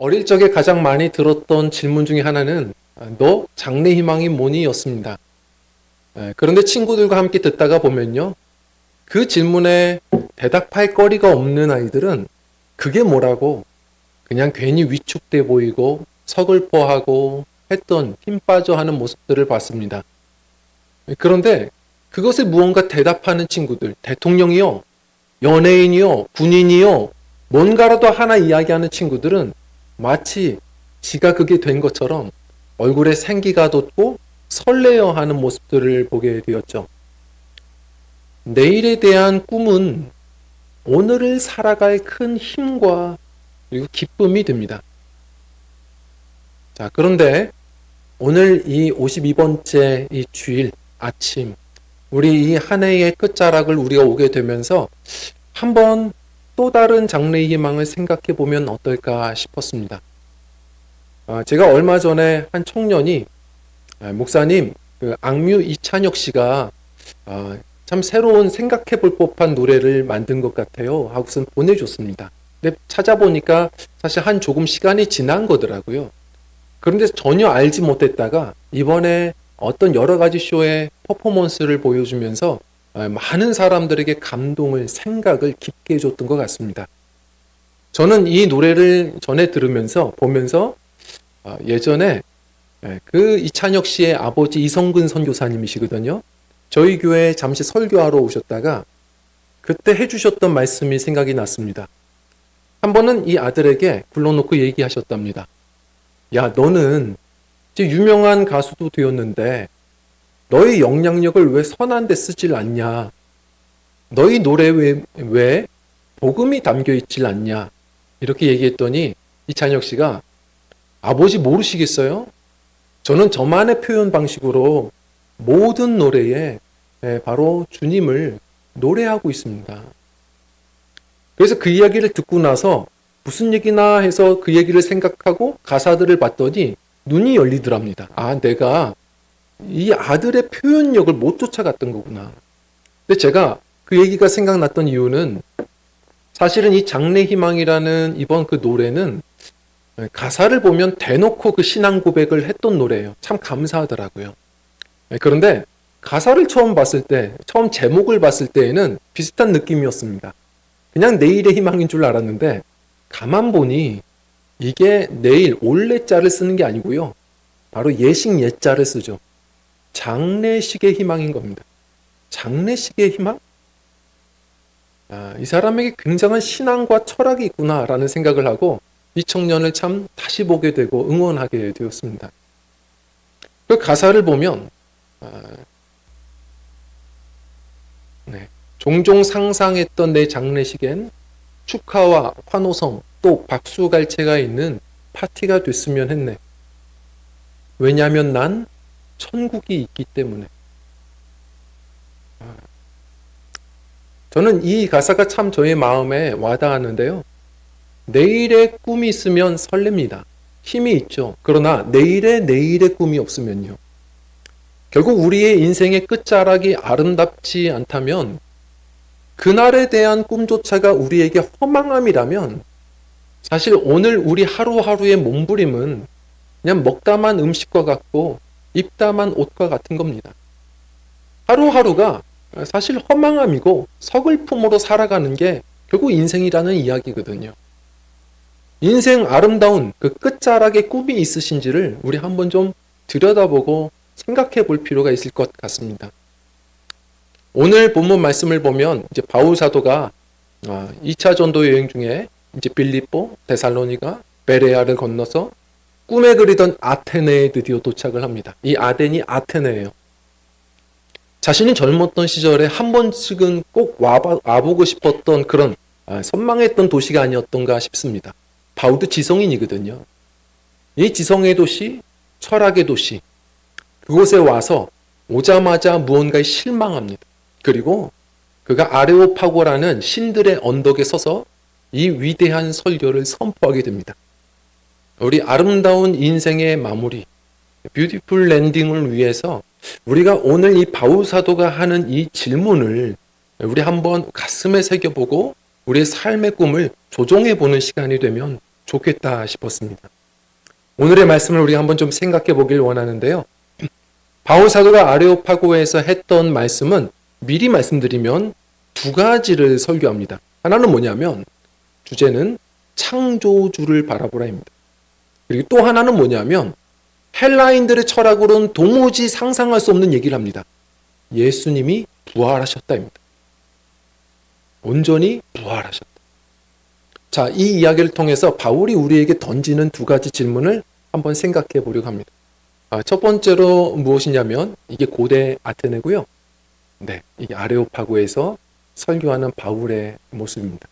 어릴 적에 가장 많이 들었던 질문 중에 하나는 너 장래 희망이 뭐니? 였습니다. 그런데 친구들과 함께 듣다가 보면요. 그 질문에 대답할 거리가 없는 아이들은 그게 뭐라고 그냥 괜히 위축돼 보이고 서글퍼하고 했던 힘 빠져 하는 모습들을 봤습니다. 그런데 그것에 무언가 대답하는 친구들, 대통령이요, 연예인이요, 군인이요, 뭔가라도 하나 이야기하는 친구들은 마치 지가 그게 된 것처럼 얼굴에 생기가 돋고 설레어 하는 모습들을 보게 되었죠. 내일에 대한 꿈은 오늘을 살아갈 큰 힘과 그리고 기쁨이 됩니다. 자, 그런데 오늘 이 52번째 이 주일 아침, 우리 이 한 해의 끝자락을 우리가 오게 되면서 한번 또 다른 장래의 희망을 생각해 보면 어떨까 싶었습니다. 제가 얼마 전에 한 청년이 목사님, 그 악뮤 이찬혁 씨가 참 새로운 생각해 볼 법한 노래를 만든 것 같아요 하고선 보내줬습니다. 근데 찾아보니까 사실 한 조금 시간이 지난 거더라고요. 그런데 전혀 알지 못했다가 이번에 어떤 여러 가지 쇼의 퍼포먼스를 보여주면서 많은 사람들에게 감동을, 생각을 깊게 해줬던 것 같습니다. 저는 이 노래를 전에 들으면서 보면서 예전에 그 이찬혁 씨의 아버지 이성근 선교사님이시거든요. 저희 교회에 잠시 설교하러 오셨다가 그때 해주셨던 말씀이 생각이 났습니다. 한 번은 이 아들에게 불러놓고 얘기하셨답니다. 야, 너는 이제 유명한 가수도 되었는데 너의 영향력을 왜 선한 데 쓰질 않냐? 너희 노래에 왜 복음이 담겨 있질 않냐? 이렇게 얘기했더니 이찬혁 씨가 아버지 모르시겠어요? 저는 저만의 표현 방식으로 모든 노래에 바로 주님을 노래하고 있습니다. 그래서 그 이야기를 듣고 나서 무슨 얘기나 해서 그 얘기를 생각하고 가사들을 봤더니 눈이 열리더랍니다. 아, 내가 이 아들의 표현력을 못 쫓아갔던 거구나. 근데 제가 그 얘기가 생각났던 이유는 사실은 이 장래희망이라는 이번 그 노래는 가사를 보면 대놓고 그 신앙 고백을 했던 노래예요. 참 감사하더라고요. 그런데 가사를 처음 봤을 때, 처음 제목을 봤을 때에는 비슷한 느낌이었습니다. 그냥 내일의 희망인 줄 알았는데 가만 보니 이게 내일 올레자를 쓰는 게 아니고요. 바로 예식 예자를 쓰죠. 장래식의 희망인 겁니다. 장래식의 희망? 이 사람에게 굉장한 신앙과 철학이 있구나라는 생각을 하고 이 청년을 참 다시 보게 되고 응원하게 되었습니다. 그 가사를 보면 종종 상상했던 내 장례식엔 축하와 환호성 또 박수갈채가 있는 파티가 됐으면 했네. 왜냐하면 난 천국이 있기 때문에. 저는 이 가사가 참 저의 마음에 와닿았는데요. 내일의 꿈이 있으면 설렙니다. 힘이 있죠. 그러나 내일의 꿈이 없으면요. 결국 우리의 인생의 끝자락이 아름답지 않다면 그날에 대한 꿈조차가 우리에게 허망함이라면 사실 오늘 우리 하루하루의 몸부림은 그냥 먹다만 음식과 같고 입다만 옷과 같은 겁니다. 하루하루가 사실 허망함이고 서글픔으로 살아가는 게 결국 인생이라는 이야기거든요. 인생 아름다운 그 끝자락의 꿈이 있으신지를 우리 한번 좀 들여다보고 생각해 볼 필요가 있을 것 같습니다. 오늘 본문 말씀을 보면 이제 바울 사도가 2차 전도 여행 중에 이제 빌립보, 데살로니가, 베레아를 건너서 꿈에 그리던 아테네에 드디어 도착을 합니다. 이 아덴이 아테네예요. 자신이 젊었던 시절에 한 번씩은 꼭 와보고 싶었던 그런 선망했던 도시가 아니었던가 싶습니다. 바울도 지성인이거든요. 이 지성의 도시, 철학의 도시, 그곳에 와서 오자마자 무언가에 실망합니다. 그리고 그가 아레오파고라는 신들의 언덕에 서서 이 위대한 설교를 선포하게 됩니다. 우리 아름다운 인생의 마무리, 뷰티풀 랜딩을 위해서 우리가 오늘 이 바울 사도가 하는 이 질문을 우리 한번 가슴에 새겨보고 우리의 삶의 꿈을 조종해보는 시간이 되면 좋겠다 싶었습니다. 오늘의 말씀을 우리가 한번 좀 생각해 보길 원하는데요. 바울 사도가 아레오파고에서 했던 말씀은 미리 말씀드리면 두 가지를 설교합니다. 하나는 뭐냐면 주제는 창조주를 바라보라입니다. 그리고 또 하나는 뭐냐면 헬라인들의 철학으로는 도무지 상상할 수 없는 얘기를 합니다. 예수님이 부활하셨다입니다. 온전히 부활하셨다. 자, 이 이야기를 통해서 바울이 우리에게 던지는 두 가지 질문을 한번 생각해 보려고 합니다. 첫 번째로 무엇이냐면 이게 고대 아테네고요. 네, 이게 아레오파고에서 설교하는 바울의 모습입니다.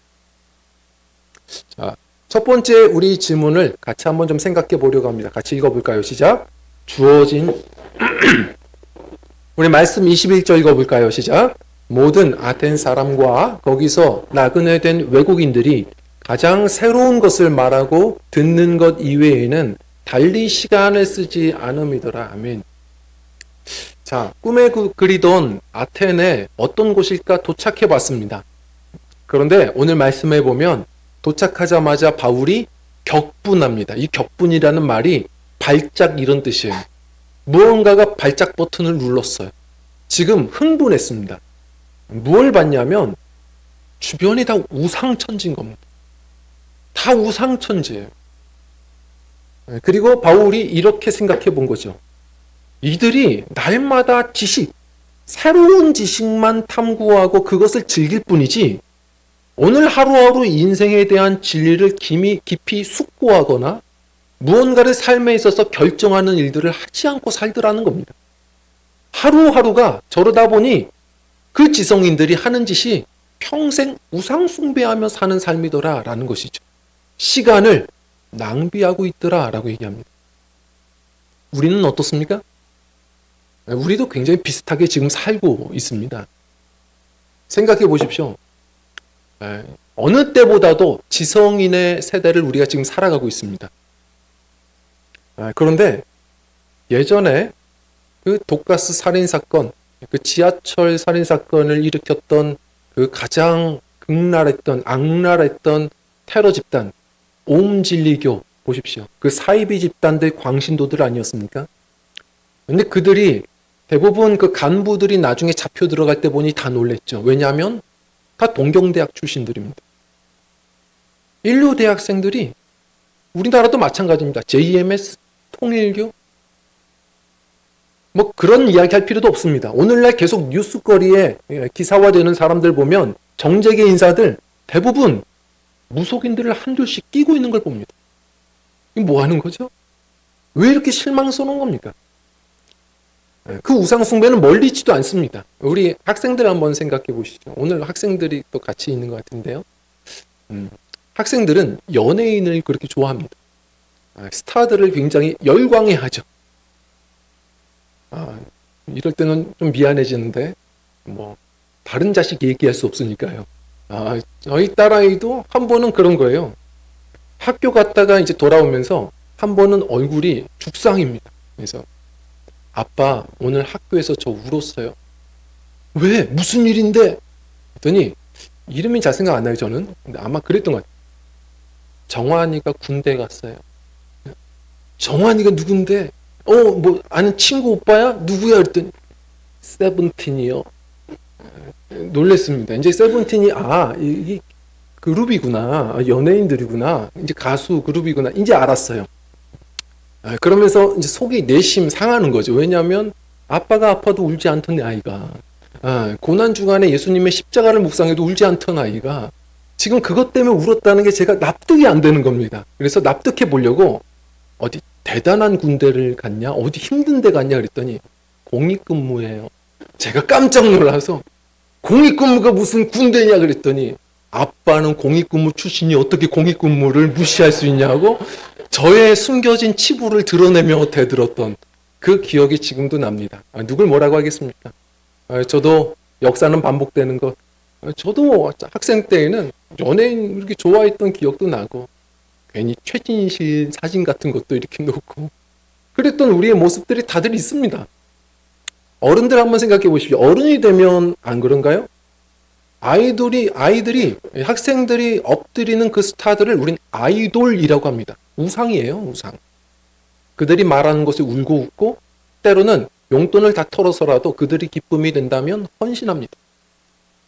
자, 첫 번째 우리 질문을 같이 한번 좀 생각해 보려고 합니다. 같이 읽어볼까요? 시작. 주어진 우리 말씀 21절 읽어볼까요? 시작. 모든 아텐 사람과 거기서 나그네 된 외국인들이 가장 새로운 것을 말하고 듣는 것 이외에는 달리 시간을 쓰지 않음이더라. 아멘. 자, 꿈에 그리던 아텐에 어떤 곳일까 도착해 봤습니다. 그런데 오늘 말씀해 보면 도착하자마자 바울이 격분합니다. 이 격분이라는 말이 발작 이런 뜻이에요. 무언가가 발작 버튼을 눌렀어요. 지금 흥분했습니다. 무엇을 봤냐면 주변이 다 우상천지인 겁니다. 다 우상천지예요. 그리고 바울이 이렇게 생각해 본 거죠. 이들이 날마다 지식, 새로운 지식만 탐구하고 그것을 즐길 뿐이지 오늘 하루하루 인생에 대한 진리를 깊이 숙고하거나 무언가를 삶에 있어서 결정하는 일들을 하지 않고 살더라는 겁니다. 하루하루가 저러다 보니 그 지성인들이 하는 짓이 평생 우상 숭배하며 사는 삶이더라라는 것이죠. 시간을 낭비하고 있더라라고 얘기합니다. 우리는 어떻습니까? 우리도 굉장히 비슷하게 지금 살고 있습니다. 생각해 보십시오. 어느 때보다도 지성인의 세대를 우리가 지금 살아가고 있습니다. 그런데 예전에 그 독가스 살인사건, 그 지하철 살인사건을 일으켰던 그 가장 악랄했던 테러 집단, 옴진리교 보십시오. 그 사이비 집단들 광신도들 아니었습니까? 근데 그들이 대부분 그 간부들이 나중에 잡혀 들어갈 때 보니 다 놀랬죠. 왜냐하면 다 동경대학 출신들입니다. 인류 대학생들이 우리나라도 마찬가지입니다. JMS, 통일교 뭐 그런 이야기 할 필요도 없습니다. 오늘날 계속 뉴스거리에 기사화되는 사람들 보면 정재계 인사들 대부분 무속인들을 한둘씩 끼고 있는 걸 봅니다. 이게 뭐 하는 거죠? 왜 이렇게 실망스러운 겁니까? 그 우상숭배는 멀리 있지도 않습니다. 우리 학생들 한번 생각해 보시죠. 오늘 학생들이 또 같이 있는 것 같은데요. 학생들은 연예인을 그렇게 좋아합니다. 스타들을 굉장히 열광해하죠. 이럴 때는 좀 미안해지는데 뭐 다른 자식 얘기할 수 없으니까요. 저희 딸아이도 한 번은 그런 거예요. 학교 갔다가 이제 돌아오면서 한 번은 얼굴이 죽상입니다. 그래서 아빠 오늘 학교에서 저 울었어요. 왜? 무슨 일인데? 그랬더니 이름이 잘 생각 안 나요 저는. 근데 아마 그랬던 것 같아요. 정환이가 군대 갔어요. 정환이가 누군데? 뭐 아는 친구 오빠야? 누구야? 그랬더니 세븐틴이요. 놀랬습니다. 이제 세븐틴이 이 그룹이구나. 연예인들이구나. 이제 가수 그룹이구나. 이제 알았어요. 그러면서 이제 속이 내심 상하는 거죠. 왜냐하면 아빠가 아파도 울지 않던 아이가 고난주간에 예수님의 십자가를 묵상해도 울지 않던 아이가 지금 그것 때문에 울었다는 게 제가 납득이 안 되는 겁니다. 그래서 납득해 보려고 어디 대단한 군대를 갔냐? 어디 힘든 데 갔냐? 그랬더니 공익근무예요. 제가 깜짝 놀라서 공익근무가 무슨 군대냐? 그랬더니 아빠는 공익근무 출신이 어떻게 공익근무를 무시할 수 있냐고 저의 숨겨진 치부를 드러내며 대들었던 그 기억이 지금도 납니다. 누굴 뭐라고 하겠습니까? 저도 역사는 반복되는 것. 저도 학생 때에는 연예인 이렇게 좋아했던 기억도 나고 괜히 최진실 사진 같은 것도 이렇게 놓고 그랬던 우리의 모습들이 다들 있습니다. 어른들 한번 생각해 보십시오. 어른이 되면 안 그런가요? 아이들이, 학생들이 엎드리는 그 스타들을 우린 아이돌이라고 합니다. 우상이에요, 우상. 그들이 말하는 것에 울고 웃고, 때로는 용돈을 다 털어서라도 그들이 기쁨이 된다면 헌신합니다.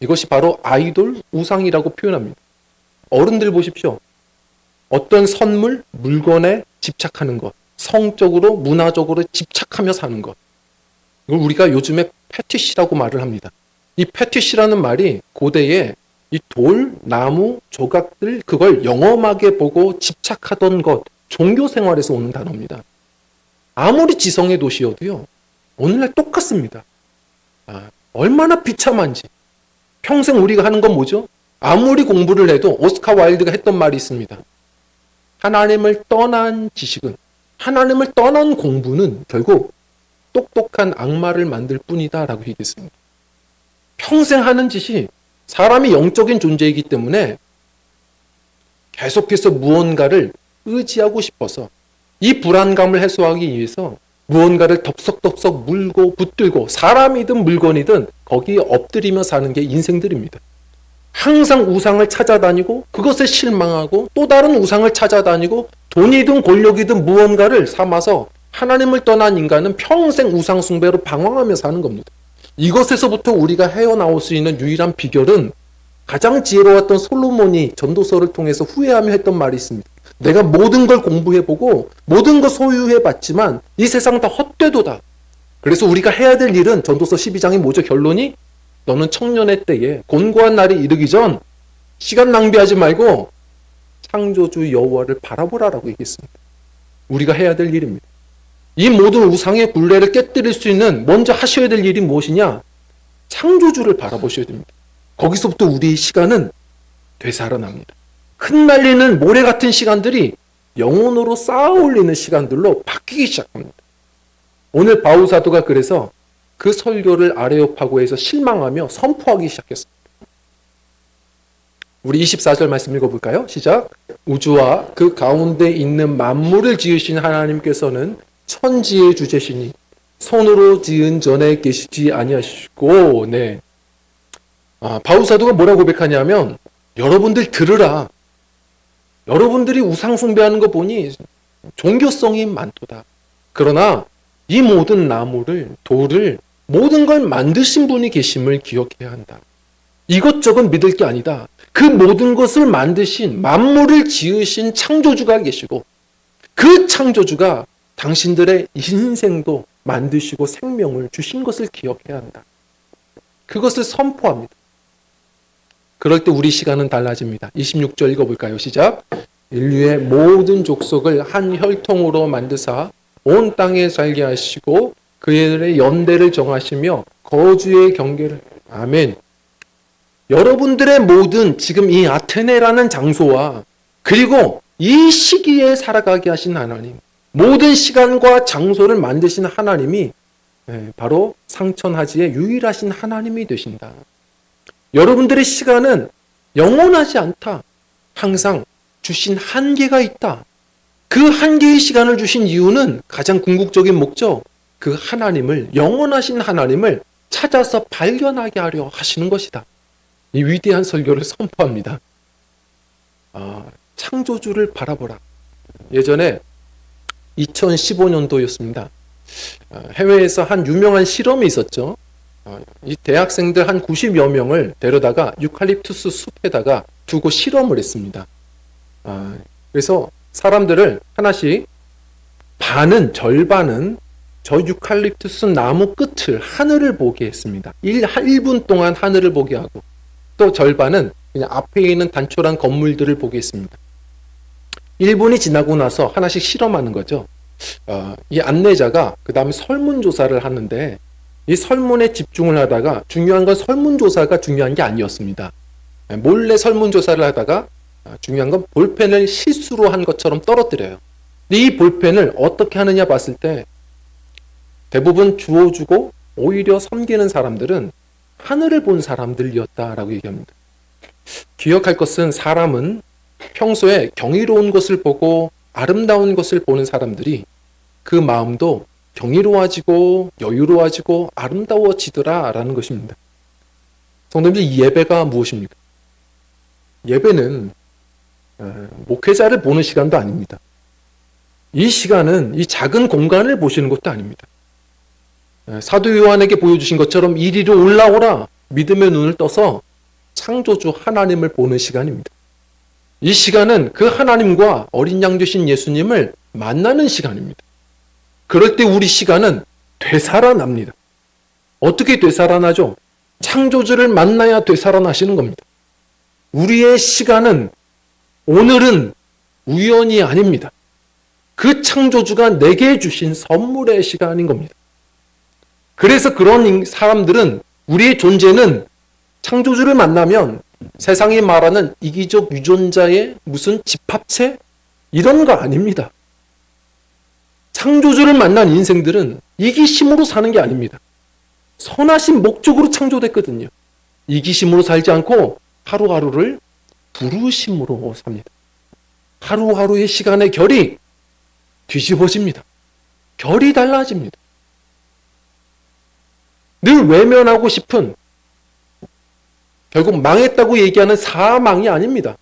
이것이 바로 아이돌, 우상이라고 표현합니다. 어른들 보십시오. 어떤 선물, 물건에 집착하는 것, 성적으로, 문화적으로 집착하며 사는 것. 이걸 우리가 요즘에 패티시라고 말을 합니다. 이 패티시라는 말이 고대에 이 돌, 나무, 조각들 그걸 영험하게 보고 집착하던 것, 종교 생활에서 오는 단어입니다. 아무리 지성의 도시여도요, 오늘날 똑같습니다. 얼마나 비참한지. 평생 우리가 하는 건 뭐죠? 아무리 공부를 해도 오스카 와일드가 했던 말이 있습니다. 하나님을 떠난 지식은, 하나님을 떠난 공부는 결국 똑똑한 악마를 만들 뿐이다 라고 얘기했습니다. 평생 하는 짓이 사람이 영적인 존재이기 때문에 계속해서 무언가를 의지하고 싶어서 이 불안감을 해소하기 위해서 무언가를 덥석덥석 물고 붙들고 사람이든 물건이든 거기에 엎드리며 사는 게 인생들입니다. 항상 우상을 찾아다니고 그것에 실망하고 또 다른 우상을 찾아다니고 돈이든 권력이든 무언가를 삼아서 하나님을 떠난 인간은 평생 우상 숭배로 방황하며 사는 겁니다. 이것에서부터 우리가 헤어나올 수 있는 유일한 비결은 가장 지혜로웠던 솔로몬이 전도서를 통해서 후회하며 했던 말이 있습니다. 내가 모든 걸 공부해보고 모든 걸 소유해봤지만 이 세상 다 헛되도다. 그래서 우리가 해야 될 일은 전도서 12장의 뭐죠? 결론이 너는 청년의 때에 곤고한 날이 이르기 전 시간 낭비하지 말고 창조주 여호와를 바라보라라고 얘기했습니다. 우리가 해야 될 일입니다. 이 모든 우상의 굴레를 깨뜨릴 수 있는 먼저 하셔야 될 일이 무엇이냐? 창조주를 바라보셔야 됩니다. 거기서부터 우리의 시간은 되살아납니다. 흩날리는 모래 같은 시간들이 영혼으로 쌓아 올리는 시간들로 바뀌기 시작합니다. 오늘 바울 사도가 그래서 그 설교를 아레오파고에서 실망하며 선포하기 시작했습니다. 우리 24절 말씀 읽어볼까요? 시작. 우주와 그 가운데 있는 만물을 지으신 하나님께서는 천지의 주제시니 손으로 지은 전에 계시지 아니하시고, 네. 바울 사도가 뭐라고 고백하냐면, 여러분들 들으라. 여러분들이 우상 숭배하는 거 보니 종교성이 많도다. 그러나 이 모든 나무를, 돌을, 모든 걸 만드신 분이 계심을 기억해야 한다. 이것저것 믿을 게 아니다. 그 모든 것을 만드신, 만물을 지으신 창조주가 계시고 그 창조주가 당신들의 인생도 만드시고 생명을 주신 것을 기억해야 한다. 그것을 선포합니다. 그럴 때 우리 시간은 달라집니다. 26절 읽어볼까요? 시작. 인류의 모든 족속을 한 혈통으로 만드사 온 땅에 살게 하시고 그들의 연대를 정하시며 거주의 경계를. 아멘. 여러분들의 모든 지금 이 아테네라는 장소와 그리고 이 시기에 살아가게 하신 하나님, 모든 시간과 장소를 만드신 하나님이 바로 상천하지의 유일하신 하나님이 되신다. 여러분들의 시간은 영원하지 않다. 항상 주신 한계가 있다. 그 한계의 시간을 주신 이유는 가장 궁극적인 목적, 그 하나님을, 영원하신 하나님을 찾아서 발견하게 하려 하시는 것이다. 이 위대한 설교를 선포합니다. 창조주를 바라보라. 예전에 2015년도였습니다. 해외에서 한 유명한 실험이 있었죠. 이 대학생들 한 90여 명을 데려다가 유칼립투스 숲에다가 두고 실험을 했습니다. 그래서 사람들을 하나씩 절반은 저 유칼립투스 나무 끝을, 하늘을 보게 했습니다. 1분 동안 하늘을 보게 하고 또 절반은 그냥 앞에 있는 단촐한 건물들을 보게 했습니다. 1분이 지나고 나서 하나씩 실험하는 거죠. 이 안내자가 그 다음에 설문조사를 하는데 이 설문에 집중을 하다가 중요한 건 설문조사가 중요한 게 아니었습니다. 몰래 설문조사를 하다가 중요한 건 볼펜을 실수로 한 것처럼 떨어뜨려요. 근데 이 볼펜을 어떻게 하느냐 봤을 때 대부분 주워주고 오히려 섬기는 사람들은 하늘을 본 사람들이었다라고 얘기합니다. 기억할 것은 사람은 평소에 경이로운 것을 보고 아름다운 것을 보는 사람들이 그 마음도 경이로워지고 여유로워지고 아름다워지더라라는 것입니다. 성도님들, 이 예배가 무엇입니까? 예배는 목회자를 보는 시간도 아닙니다. 이 시간은 이 작은 공간을 보시는 것도 아닙니다. 사도 요한에게 보여주신 것처럼 이리로 올라오라, 믿음의 눈을 떠서 창조주 하나님을 보는 시간입니다. 이 시간은 그 하나님과 어린 양 되신 예수님을 만나는 시간입니다. 그럴 때 우리 시간은 되살아납니다. 어떻게 되살아나죠? 창조주를 만나야 되살아나시는 겁니다. 우리의 시간은, 오늘은 우연이 아닙니다. 그 창조주가 내게 주신 선물의 시간인 겁니다. 그래서 그런 사람들은, 우리의 존재는 창조주를 만나면 세상이 말하는 이기적 유전자의 무슨 집합체? 이런 거 아닙니다. 창조주를 만난 인생들은 이기심으로 사는 게 아닙니다. 선하신 목적으로 창조됐거든요. 이기심으로 살지 않고 하루하루를 부르심으로 삽니다. 하루하루의 시간의 결이 뒤집어집니다. 결이 달라집니다. 늘 외면하고 싶은, 결국 망했다고 얘기하는 사망이 아닙니다.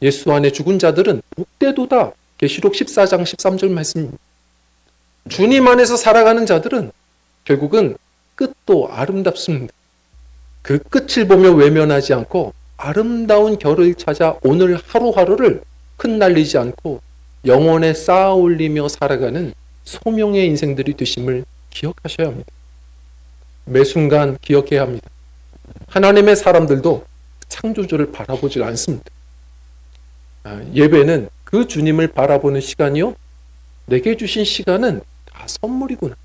예수 안에 죽은 자들은 복되도다. 계시록 14장 13절 말씀입니다. 주님 안에서 살아가는 자들은 결국은 끝도 아름답습니다. 그 끝을 보며 외면하지 않고 아름다운 결을 찾아 오늘 하루하루를 흩날리지 않고 영혼에 쌓아 올리며 살아가는 소명의 인생들이 되심을 기억하셔야 합니다. 매 순간 기억해야 합니다. 하나님의 사람들도 창조주를 바라보질 않습니다. 예배는 그 주님을 바라보는 시간이요, 내게 주신 시간은 다 선물이구나,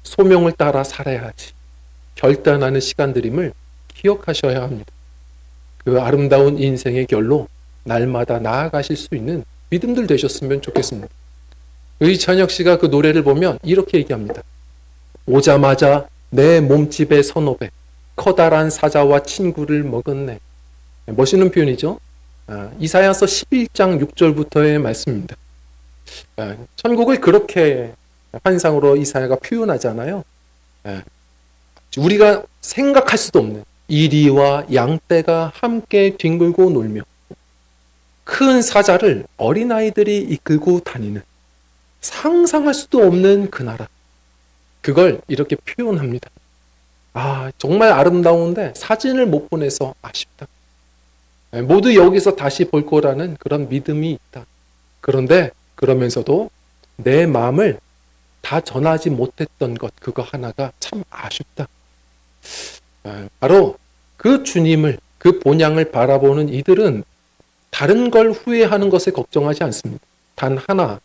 소명을 따라 살아야지 결단하는 시간들임을 기억하셔야 합니다. 그 아름다운 인생의 결로 날마다 나아가실 수 있는 믿음들 되셨으면 좋겠습니다. 의찬혁 씨가 그 노래를 보면 이렇게 얘기합니다. 오자마자 내 몸집의 선업에 커다란 사자와 친구를 먹었네. 멋있는 표현이죠. 이사야서 11장 6절부터의 말씀입니다. 천국을 그렇게 환상으로 이사야가 표현하잖아요. 우리가 생각할 수도 없는 이리와 양떼가 함께 뒹굴고 놀며 큰 사자를 어린아이들이 이끌고 다니는, 상상할 수도 없는 그 나라, 그걸 이렇게 표현합니다. 정말 아름다운데 사진을 못 보내서 아쉽다. 모두 여기서 다시 볼 거라는 그런 믿음이 있다. 그런데 그러면서도 내 마음을 다 전하지 못했던 것, 그거 하나가 참 아쉽다. 바로 그 주님을, 그 본향을 바라보는 이들은 다른 걸 후회하는 것에 걱정하지 않습니다. 단 하나,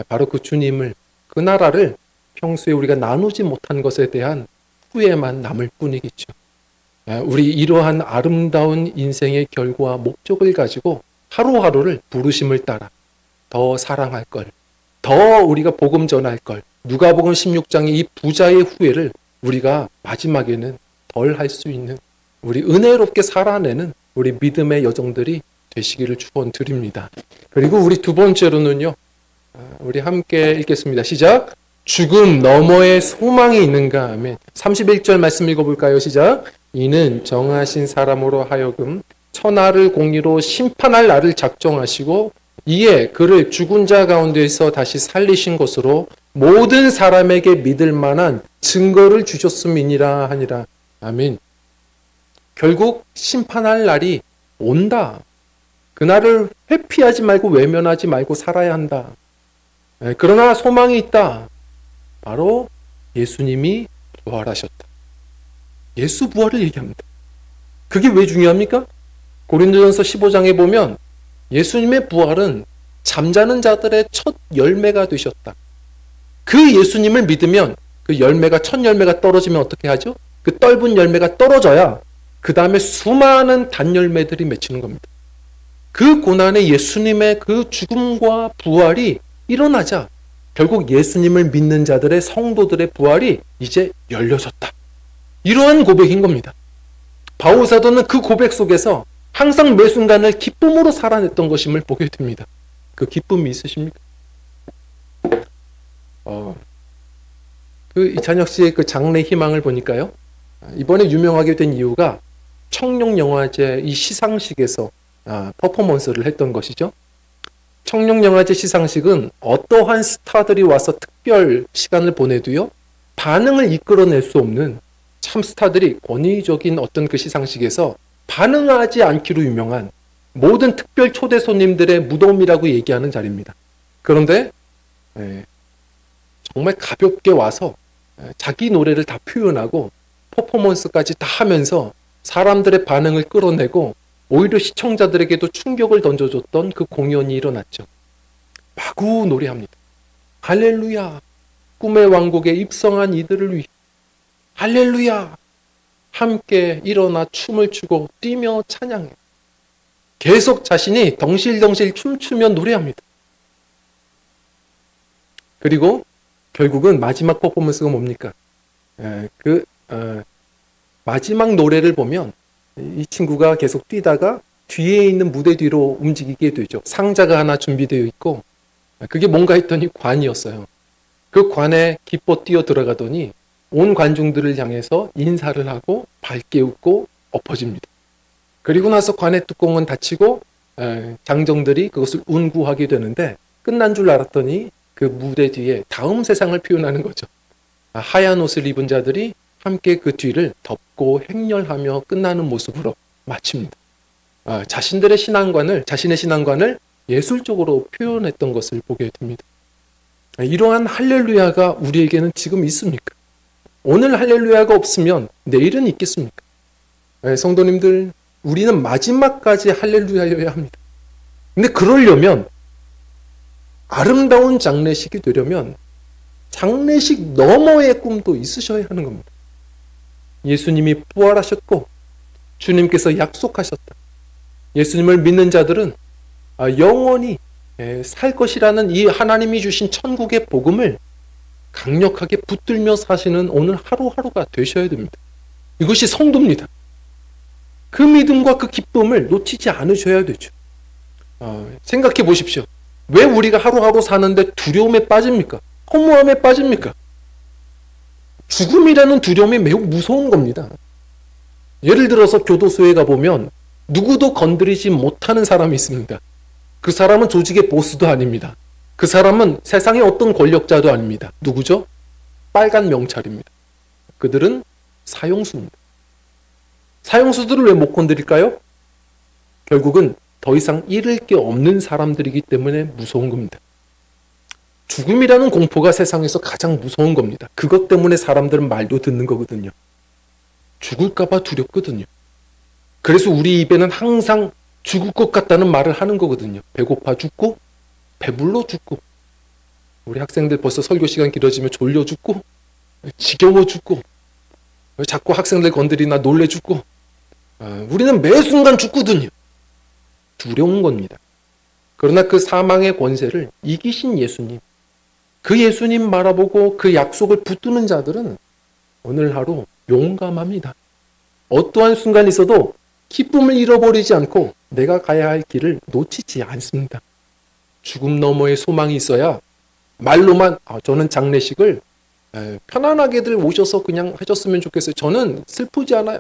바로 그 주님을, 그 나라를 평소에 우리가 나누지 못한 것에 대한 후회만 남을 뿐이겠죠. 우리 이러한 아름다운 인생의 결과 목적을 가지고 하루하루를 부르심을 따라 더 사랑할 걸, 더 우리가 복음 전할 걸, 누가복음 16장의 이 부자의 후회를 우리가 마지막에는 덜 할 수 있는, 우리 은혜롭게 살아내는 우리 믿음의 여정들이 되시기를 축원드립니다. 그리고 우리 두 번째로는요, 우리 함께 읽겠습니다. 시작. 죽음 너머에 소망이 있는가 하면 31절 말씀 읽어볼까요? 시작. 이는 정하신 사람으로 하여금 천하를 공의로 심판할 날을 작정하시고 이에 그를 죽은 자 가운데서 다시 살리신 것으로 모든 사람에게 믿을 만한 증거를 주셨음이니라 하니라. 아멘. 결국 심판할 날이 온다. 그날을 회피하지 말고 외면하지 말고 살아야 한다. 그러나 소망이 있다. 바로 예수님이 부활하셨다. 예수 부활을 얘기합니다. 그게 왜 중요합니까? 고린도전서 15장에 보면 예수님의 부활은 잠자는 자들의 첫 열매가 되셨다. 그 예수님을 믿으면 그 열매가, 첫 열매가 떨어지면 어떻게 하죠? 그 떫은 열매가 떨어져야 그 다음에 수많은 단열매들이 맺히는 겁니다. 그 고난에 예수님의 그 죽음과 부활이 일어나자 결국 예수님을 믿는 자들의, 성도들의 부활이 이제 열려졌다. 이러한 고백인 겁니다. 바울 사도는 그 고백 속에서 항상 매 순간을 기쁨으로 살아냈던 것임을 보게 됩니다. 그 기쁨이 있으십니까? 그 이찬혁 씨의 그 장래 희망을 보니까요, 이번에 유명하게 된 이유가 청룡영화제 이 시상식에서 퍼포먼스를 했던 것이죠. 청룡영화제 시상식은 어떠한 스타들이 와서 특별 시간을 보내도요, 반응을 이끌어낼 수 없는 참 스타들이 권위적인 어떤 그 시상식에서 반응하지 않기로 유명한 모든 특별 초대 손님들의 무덤이라고 얘기하는 자리입니다. 그런데 정말 가볍게 와서 자기 노래를 다 표현하고 퍼포먼스까지 다 하면서 사람들의 반응을 끌어내고 오히려 시청자들에게도 충격을 던져줬던 그 공연이 일어났죠. 마구 노래합니다. 할렐루야, 꿈의 왕국에 입성한 이들을 위해 할렐루야, 함께 일어나 춤을 추고 뛰며 찬양해. 계속 자신이 덩실덩실 춤추며 노래합니다. 그리고 결국은 마지막 퍼포먼스가 뭡니까? 마지막 노래를 보면 이 친구가 계속 뛰다가 뒤에 있는 무대 뒤로 움직이게 되죠. 상자가 하나 준비되어 있고 그게 뭔가 했더니 관이었어요. 그 관에 기뻐 뛰어 들어가더니 온 관중들을 향해서 인사를 하고 밝게 웃고 엎어집니다. 그리고 나서 관의 뚜껑은 닫히고 장정들이 그것을 운구하게 되는데 끝난 줄 알았더니 그 무대 뒤에 다음 세상을 표현하는 거죠. 하얀 옷을 입은 자들이 함께 그 뒤를 덮고 행렬하며 끝나는 모습으로 마칩니다. 자신의 신앙관을 예술적으로 표현했던 것을 보게 됩니다. 이러한 할렐루야가 우리에게는 지금 있습니까? 오늘 할렐루야가 없으면 내일은 있겠습니까? 성도님들, 우리는 마지막까지 할렐루야여야 합니다. 근데 그러려면, 아름다운 장례식이 되려면 장례식 너머의 꿈도 있으셔야 하는 겁니다. 예수님이 부활하셨고 주님께서 약속하셨다. 예수님을 믿는 자들은 영원히 살 것이라는 이 하나님이 주신 천국의 복음을 강력하게 붙들며 사시는 오늘 하루하루가 되셔야 됩니다. 이것이 성도입니다. 그 믿음과 그 기쁨을 놓치지 않으셔야 되죠. 생각해 보십시오. 왜 우리가 하루하루 사는데 두려움에 빠집니까? 허무함에 빠집니까? 죽음이라는 두려움이 매우 무서운 겁니다. 예를 들어서 교도소에 가보면 누구도 건드리지 못하는 사람이 있습니다. 그 사람은 조직의 보스도 아닙니다. 그 사람은 세상의 어떤 권력자도 아닙니다. 누구죠? 빨간 명찰입니다. 그들은 사형수입니다. 사형수들을 왜 못 건드릴까요? 결국은 더 이상 잃을 게 없는 사람들이기 때문에 무서운 겁니다. 죽음이라는 공포가 세상에서 가장 무서운 겁니다. 그것 때문에 사람들은 말도 듣는 거거든요. 죽을까봐 두렵거든요. 그래서 우리 입에는 항상 죽을 것 같다는 말을 하는 거거든요. 배고파 죽고, 배불러 죽고, 우리 학생들 벌써 설교 시간 길어지면 졸려 죽고, 지겨워 죽고, 자꾸 학생들 건드리나 놀래 죽고, 우리는 매 순간 죽거든요. 두려운 겁니다. 그러나 그 사망의 권세를 이기신 예수님, 그 예수님 바라보고 그 약속을 붙드는 자들은 오늘 하루 용감합니다. 어떠한 순간이 있어도 기쁨을 잃어버리지 않고 내가 가야 할 길을 놓치지 않습니다. 죽음 너머의 소망이 있어야 말로만 저는 장례식을 편안하게들 오셔서 그냥 하셨으면 좋겠어요. 저는 슬프지 않아요.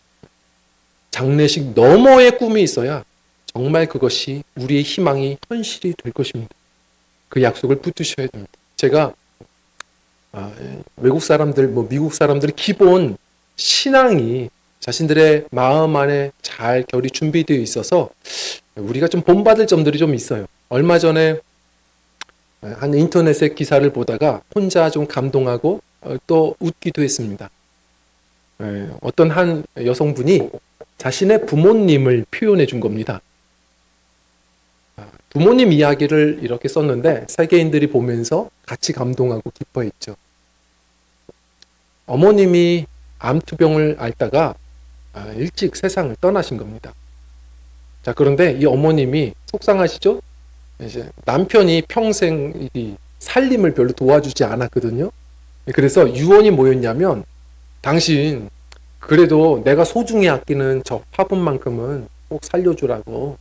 장례식 너머의 꿈이 있어야 정말 그것이 우리의 희망이 현실이 될 것입니다. 그 약속을 붙드셔야 됩니다. 제가 외국 사람들, 미국 사람들의 기본 신앙이 자신들의 마음 안에 잘 결이 준비되어 있어서 우리가 좀 본받을 점들이 좀 있어요. 얼마 전에 한 인터넷의 기사를 보다가 혼자 좀 감동하고 또 웃기도 했습니다. 어떤 한 여성분이 자신의 부모님을 표현해 준 겁니다. 부모님 이야기를 이렇게 썼는데 세계인들이 보면서 같이 감동하고 기뻐했죠. 어머님이 암투병을 앓다가 일찍 세상을 떠나신 겁니다. 자, 그런데 이 어머님이 속상하시죠? 이제 남편이 평생 이 살림을 별로 도와주지 않았거든요. 그래서 유언이 뭐였냐면, 당신 그래도 내가 소중히 아끼는 저 화분만큼은 꼭 살려주라고,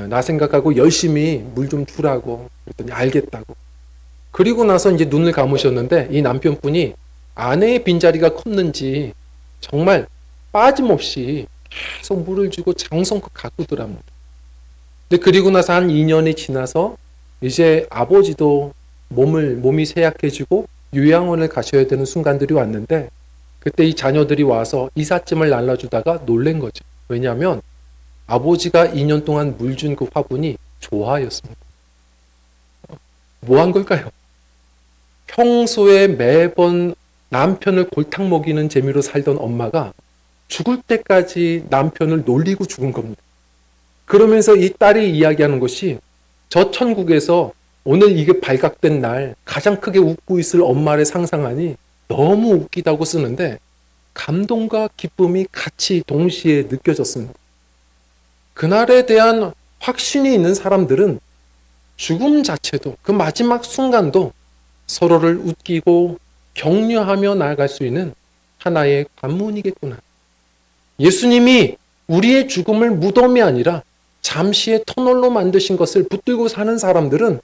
나 생각하고 열심히 물 좀 주라고. 그랬더니 알겠다고. 그리고 나서 이제 눈을 감으셨는데 이 남편분이 아내의 빈자리가 컸는지 정말 빠짐없이 계속 물을 주고 장성껏 가꾸더랍니다. 근데 그리고 나서 한 2년이 지나서 이제 아버지도 몸이 쇠약해지고 요양원을 가셔야 되는 순간들이 왔는데, 그때 이 자녀들이 와서 이삿짐을 날라주다가 놀란 거죠. 왜냐하면 아버지가 2년 동안 물 준 그 화분이 조화였습니다. 뭐 한 걸까요? 평소에 매번 남편을 골탕 먹이는 재미로 살던 엄마가 죽을 때까지 남편을 놀리고 죽은 겁니다. 그러면서 이 딸이 이야기하는 것이, 저 천국에서 오늘 이게 발각된 날 가장 크게 웃고 있을 엄마를 상상하니 너무 웃기다고 쓰는데, 감동과 기쁨이 같이 동시에 느껴졌습니다. 그날에 대한 확신이 있는 사람들은 죽음 자체도, 그 마지막 순간도 서로를 웃기고 격려하며 나아갈 수 있는 하나의 관문이겠구나. 예수님이 우리의 죽음을 무덤이 아니라 잠시의 터널로 만드신 것을 붙들고 사는 사람들은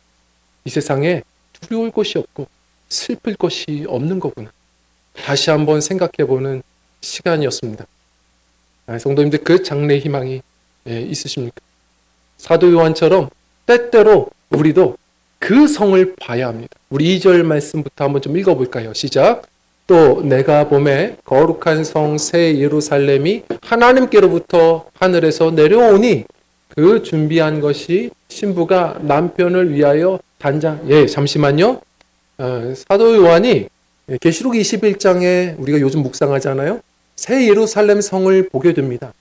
이 세상에 두려울 것이 없고 슬플 것이 없는 거구나. 다시 한번 생각해보는 시간이었습니다. 성도님들, 그 장래의 희망이 있으십니까? 사도 요한처럼 때때로 우리도 그 성을 봐야 합니다. 우리 2절 말씀부터 한번 좀 읽어볼까요? 시작. 또 내가 보매 거룩한 성 새 예루살렘이 하나님께로부터 하늘에서 내려오니 그 준비한 것이 신부가 남편을 위하여 잠시만요. 사도 요한이 계시록 21장에 우리가 요즘 묵상하잖아요. 새 예루살렘 성을 보게 됩니다.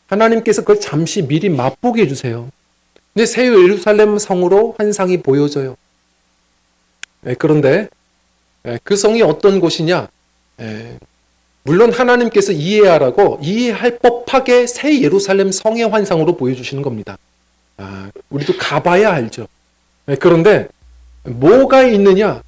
하나님께서 그걸 잠시 미리 맛보게 해주세요. 근데 새 예루살렘 성으로 한 상이 보여져요. 그런데 그 성이 어떤 곳이냐? 물론 하나님께서 이해할 법하게 새 예루살렘 성의 환상으로 보여주시는 겁니다. 우리도 가봐야 알죠. 그런데 뭐가 있느냐?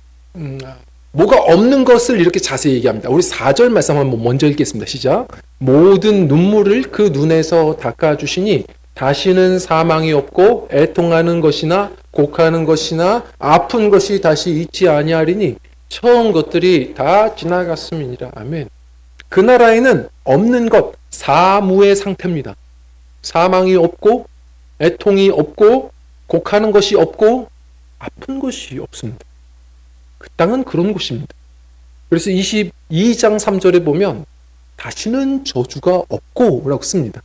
뭐가 없는 것을 이렇게 자세히 얘기합니다. 우리 4절 말씀 한번 먼저 읽겠습니다. 시작. 모든 눈물을 그 눈에서 닦아주시니 다시는 사망이 없고 애통하는 것이나 곡하는 것이나 아픈 것이 다시 있지 아니하리니 처음 것들이 다 지나갔음이니라. 아멘. 그 나라에는 없는 것, 사무의 상태입니다. 사망이 없고 애통이 없고 곡하는 것이 없고 아픈 것이 없습니다. 그 땅은 그런 곳입니다. 그래서 22장 3절에 보면 다시는 저주가 없고 라고 씁니다.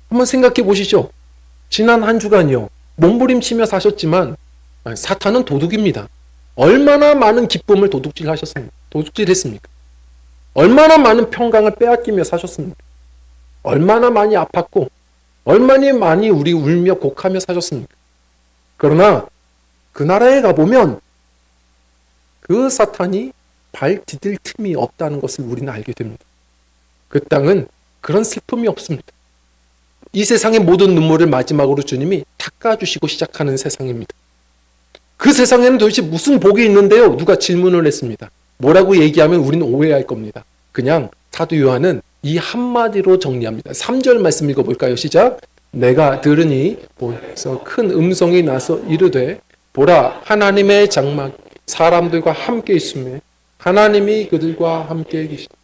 한번 생각해 보시죠. 지난 한 주간이요, 몸부림치며 사셨지만 사탄은 도둑입니다. 얼마나 많은 기쁨을 도둑질했습니까? 얼마나 많은 평강을 빼앗기며 사셨습니까? 얼마나 많이 아팠고 얼마나 많이 우리 울며 곡하며 사셨습니까? 그러나 그 나라에 가보면 그 사탄이 발 디딜 틈이 없다는 것을 우리는 알게 됩니다. 그 땅은 그런 슬픔이 없습니다. 이 세상의 모든 눈물을 마지막으로 주님이 닦아주시고 시작하는 세상입니다. 그 세상에는 도대체 무슨 복이 있는데요? 누가 질문을 했습니다. 뭐라고 얘기하면 우리는 오해할 겁니다. 그냥 사도 요한은 이 한마디로 정리합니다. 3절 말씀 읽어볼까요? 시작. 내가 들으니 보서 큰 음성이 나서 이르되 보라, 하나님의 장막 사람들과 함께 있으며 하나님이 그들과 함께 계시다.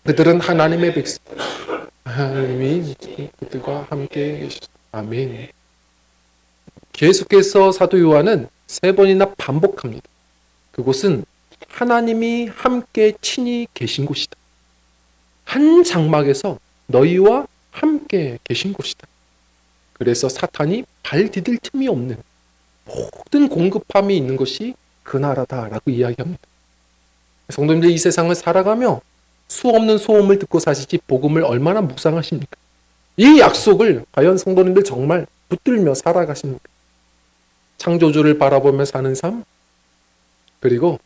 그들은 하나님의 백성, 하나님이 그들과 함께 계시다. 아멘. 계속해서 사도 요한은 3번이나 반복합니다. 그곳은 하나님이 함께 친히 계신 곳이다. 한 장막에서 너희와 함께 계신 곳이다. 그래서 사탄이 발 디딜 틈이 없는 모든 공급함이 있는 것이 그 나라다라고 이야기합니다. 성도님들, 이 세상을 살아가며 수없는 소음을 듣고 사시지 복음을 얼마나 묵상하십니까? 이 약속을 과연 성도님들 정말 붙들며 살아가십니까? 창조주를 바라보며 사는 삶, 그리고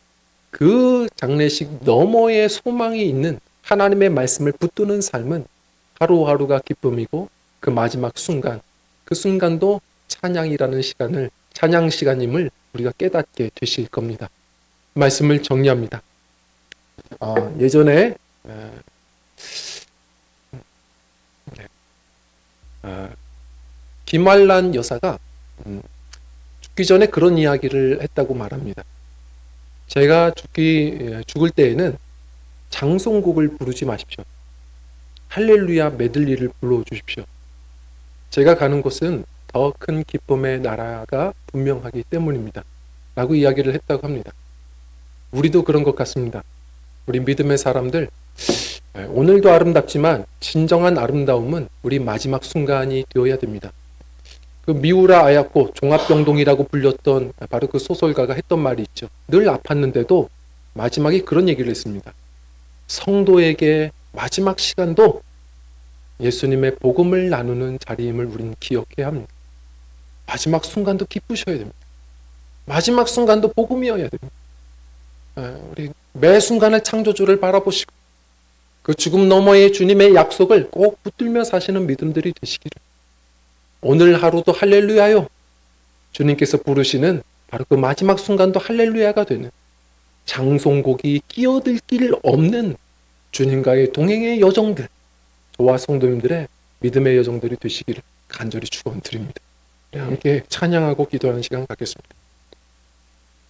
그 장례식 너머의 소망이 있는 하나님의 말씀을 붙드는 삶은 하루하루가 기쁨이고 그 마지막 순간, 그 순간도 찬양이라는 시간을, 찬양 시간임을 우리가 깨닫게 되실 겁니다. 말씀을 정리합니다. 예전에 김활란 여사가 죽기 전에 그런 이야기를 했다고 말합니다. 제가 죽을 때에는 장송곡을 부르지 마십시오. 할렐루야 메들리를 불러주십시오. 제가 가는 곳은 더 큰 기쁨의 나라가 분명하기 때문입니다. 라고 이야기를 했다고 합니다. 우리도 그런 것 같습니다. 우리 믿음의 사람들, 오늘도 아름답지만 진정한 아름다움은 우리 마지막 순간이 되어야 됩니다. 그 미우라 아야코 종합병동이라고 불렸던 바로 그 소설가가 했던 말이 있죠. 늘 아팠는데도 마지막에 그런 얘기를 했습니다. 성도에게 마지막 시간도 예수님의 복음을 나누는 자리임을 우리는 기억해야 합니다. 마지막 순간도 기쁘셔야 됩니다. 마지막 순간도 복음이어야 됩니다. 우리 매 순간을 창조주를 바라보시고 그 죽음 너머의 주님의 약속을 꼭 붙들며 사시는 믿음들이 되시기를. 오늘 하루도 할렐루야요. 주님께서 부르시는 바로 그 마지막 순간도 할렐루야가 되는 장송곡이 끼어들 길 없는 주님과의 동행의 여정들, 저와 성도님들의 믿음의 여정들이 되시기를 간절히 축원드립니다. 함께 찬양하고 기도하는 시간 갖겠습니다.